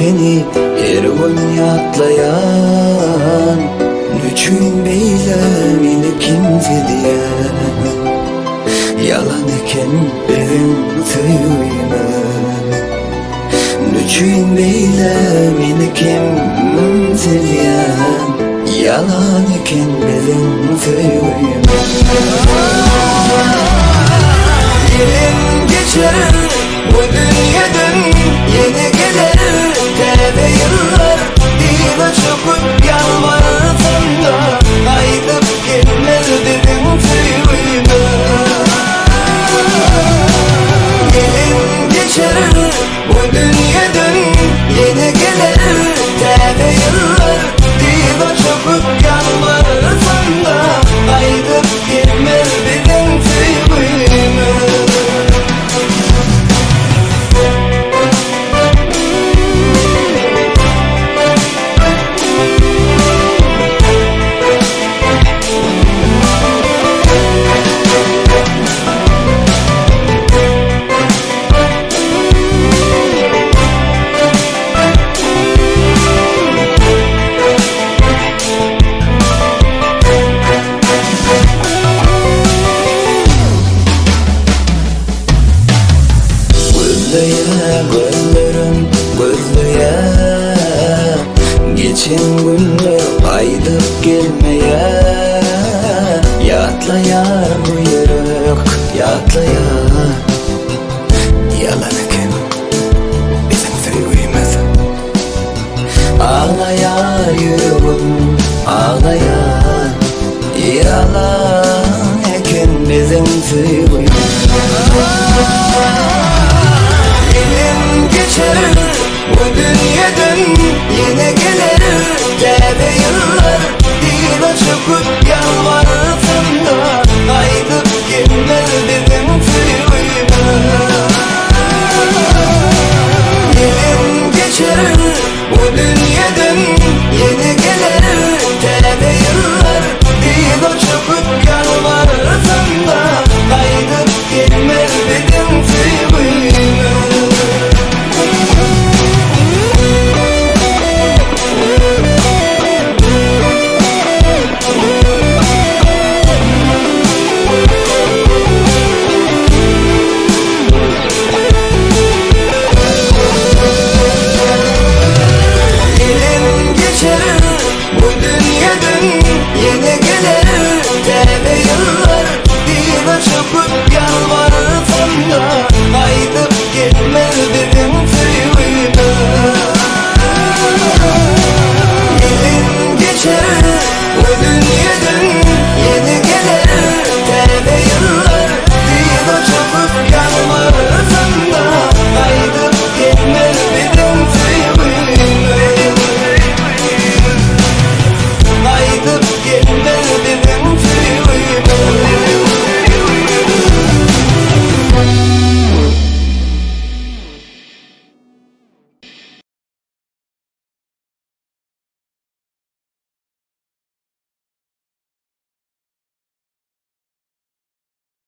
ekeni her gün yatlayan Nüçün beylemini kimse diye Yalan eken benim tüyüme Nüçün beylemini kimse diye Yalan eken benim tüyüme Yerim geçer bu dünyadan yeni gelir Tebe yıllar dile çöküp yalvarsam da Kaydıp gelmez dedim tüyüme Yerim geçer bu dünyadan yeni gelir Tebe yıllar dile çöküp yalvarsam da Kaydıp gelmez dedim tüyüme Gözlerim gözlüye Geçen günler kaydıp gelmeye Yatlayar bu yürek yatlayar Yalan eken bizim sevgimiz Ağlayar yüreğim ağlayar Yalan eken bizim sevgimiz Geçer bu dünyadan yine gelir Tebe yıllar dile çöküp yalvar